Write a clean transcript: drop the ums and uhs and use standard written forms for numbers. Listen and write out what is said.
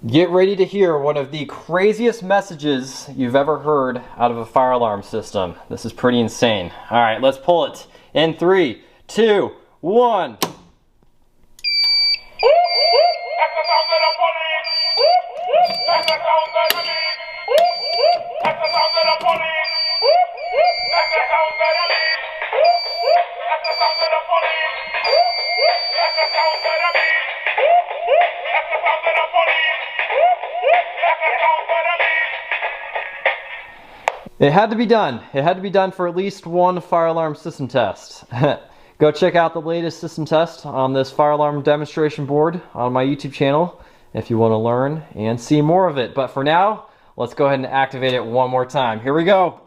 Get ready to hear one of the craziest messages you've ever heard out of a fire alarm system. This is pretty insane. All right, let's pull it in 3, 2, 1. It had to be done. It had to be done for at least one fire alarm system test. Go check out the latest system test on this fire alarm demonstration board on my YouTube channel if you want to learn and see more of it. But for now, let's go ahead and activate it one more time. Here we go.